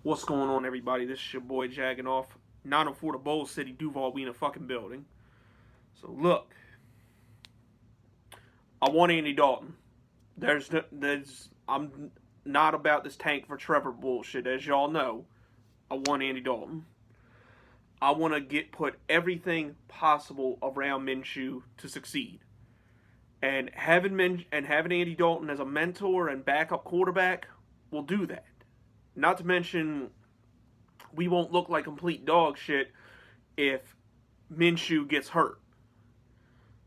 What's going on, everybody? This is your boy Jagging Off. 904 the Bowl City, Duval, we in a fucking building. So look, I want Andy Dalton. I'm not about this tank for Trevor bullshit, as y'all know. I want Andy Dalton. I want to put everything possible around Minshew to succeed. And having Andy Dalton as a mentor and backup quarterback will do that. Not to mention, we won't look like complete dog shit if Minshew gets hurt.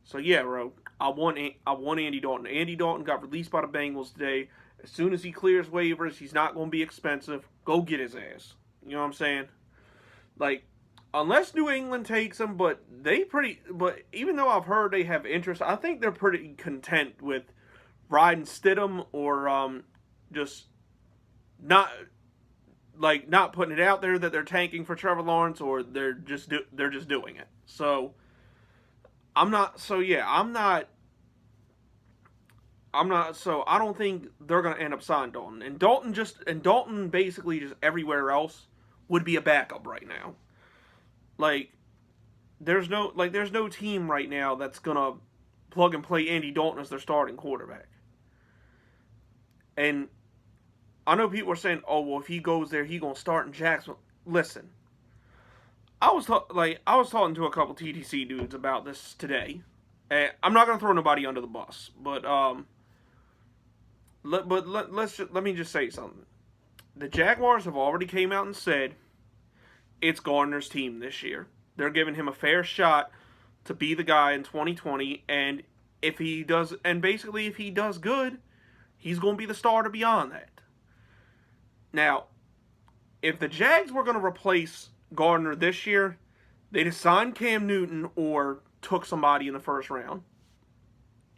So yeah, bro, I want Andy Dalton. Andy Dalton got released by the Bengals today. As soon as he clears waivers, he's not going to be expensive. Go get his ass. You know what I'm saying? Like, unless New England takes him, but even though I've heard they have interest, I think they're pretty content with riding Stidham or just not putting it out there that they're tanking for Trevor Lawrence, or they're just doing it. So I'm not. So yeah, I'm not. So I don't think they're gonna end up signing Dalton. And Dalton basically just everywhere else would be a backup right now. Like there's no team right now that's gonna plug and play Andy Dalton as their starting quarterback. And I know people are saying, "Oh, well, if he goes there, he gonna start in Jacksonville." Listen, I was talking to a couple TTC dudes about this today. And I'm not gonna throw nobody under the bus, but let me just say something. The Jaguars have already came out and said it's Gardner's team this year. They're giving him a fair shot to be the guy in 2020, and if he does good, he's gonna be the starter beyond that. Now, if the Jags were going to replace Gardner this year, they'd have signed Cam Newton or took somebody in the first round.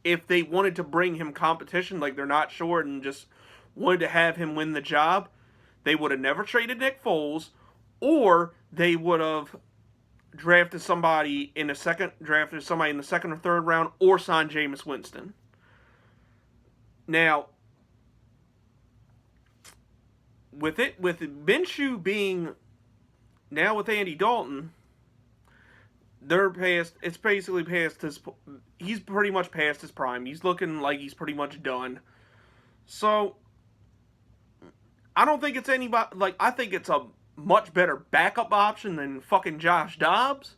If they wanted to bring him competition, like they're not sure and just wanted to have him win the job, they would have never traded Nick Foles, or they would have drafted somebody in the second or third round, or signed Jameis Winston. Now, with Minshew being now with Andy Dalton, it's basically past his. He's pretty much past his prime. He's looking like he's pretty much done. So I don't think it's anybody. I think it's a much better backup option than fucking Josh Dobbs,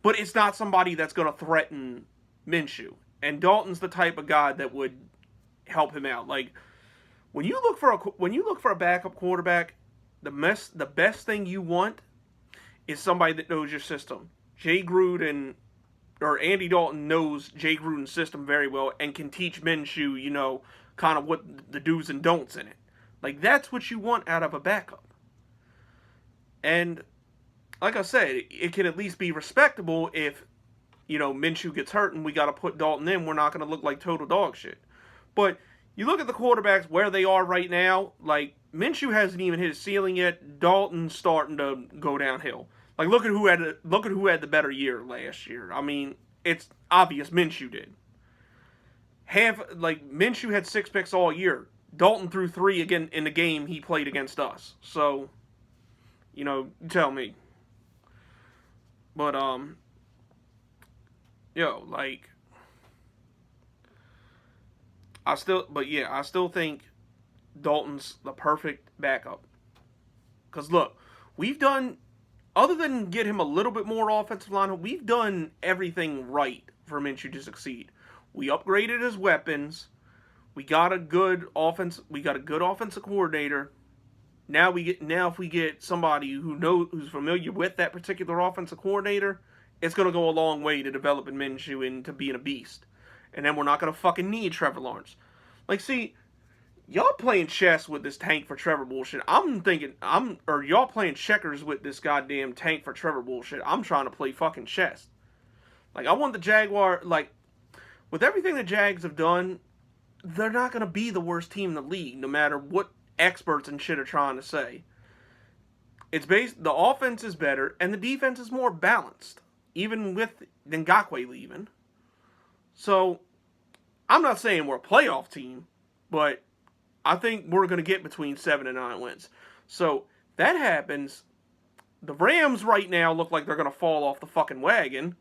but it's not somebody that's going to threaten Minshew. And Dalton's the type of guy that would help him out. Like, When you look for a backup quarterback, the best thing you want is somebody that knows your system. Andy Dalton knows Jay Gruden's system very well and can teach Minshew, kind of what the do's and don'ts in it. Like, that's what you want out of a backup. And like I said, it can at least be respectable if Minshew gets hurt and we got to put Dalton in. We're not going to look like total dog shit. But you look at the quarterbacks where they are right now, like, Minshew hasn't even hit his ceiling yet. Dalton's starting to go downhill. Like, look at who had the better year last year. I mean, it's obvious Minshew did. Minshew had 6 picks all year. Dalton threw 3 again in the game he played against us. So, you tell me. But, I still think Dalton's the perfect backup. Because look, other than get him a little bit more offensive line, we've done everything right for Minshew to succeed. We upgraded his weapons. We got a good offensive coordinator. Now if we get somebody who's familiar with that particular offensive coordinator, it's going to go a long way to developing Minshew into being a beast. And then we're not going to fucking need Trevor Lawrence. Like, see, y'all playing chess with this tank for Trevor bullshit. Y'all playing checkers with this goddamn tank for Trevor bullshit. I'm trying to play fucking chess. Like, I want the Jaguar, with everything the Jags have done, they're not going to be the worst team in the league, no matter what experts and shit are trying to say. The offense is better, and the defense is more balanced, even with Ngakoue leaving. So, I'm not saying we're a playoff team, but I think we're going to get between 7 and 9 wins. So, that happens, the Rams right now look like they're going to fall off the fucking wagon.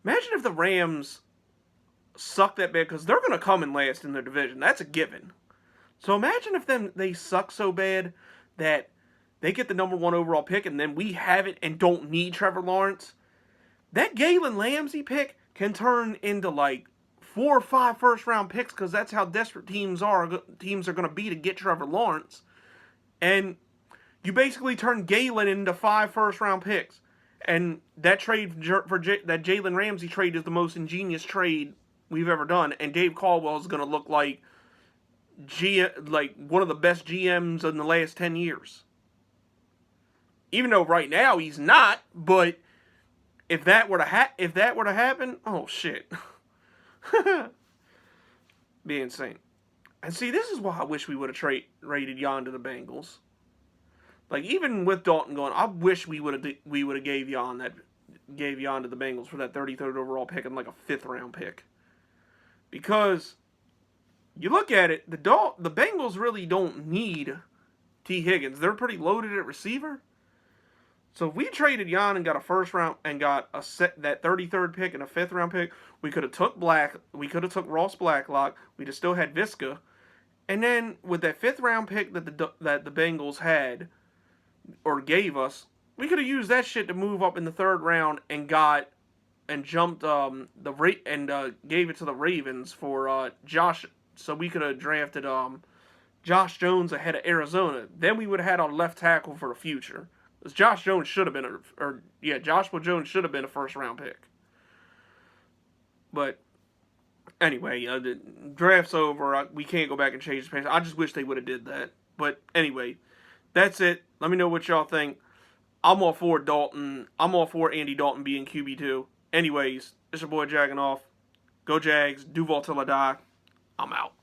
Imagine if the Rams suck that bad, because they're going to come in last in their division. That's a given. So imagine if they suck so bad that they get the number 1 overall pick and then we have it and don't need Trevor Lawrence. That Galen Ramsey pick can turn into like 4 or 5 first-round picks, because that's how desperate teams are going to be to get Trevor Lawrence. And you basically turn Galen into 5 first-round picks. And that trade that Jalen Ramsey trade is the most ingenious trade we've ever done. And Dave Caldwell is going to look like one of the best GMs in the last 10 years. Even though right now he's not, but if that were to happen, oh shit. Be insane. And see, this is why I wish we would have traded Jan to the Bengals. Like, even with Dalton going, I wish we would have gave Jan to the Bengals for that 33rd overall pick and like a 5th round pick. Because you look at it, the Bengals really don't need T. Higgins. They're pretty loaded at receiver. So if we traded Jan and got a 1st round and got that 33rd pick and a 5th round pick, we could have took Ross Blacklock. We'd have still had Visca. And then with that 5th round pick that the Bengals had or gave us, we could have used that shit to move up in the 3rd round and jumped gave it to the Ravens for Josh. So we could have drafted Josh Jones ahead of Arizona. Then we would have had our left tackle for the future. Because Joshua Jones should have been a 1st round pick. But anyway, the draft's over. We can't go back and change the plans. I just wish they would have did that. But anyway, that's it. Let me know what y'all think. I'm all for Dalton. I'm all for Andy Dalton being QB2. Anyways, it's your boy Jagging Off. Go Jags. Duval till I die. I'm out.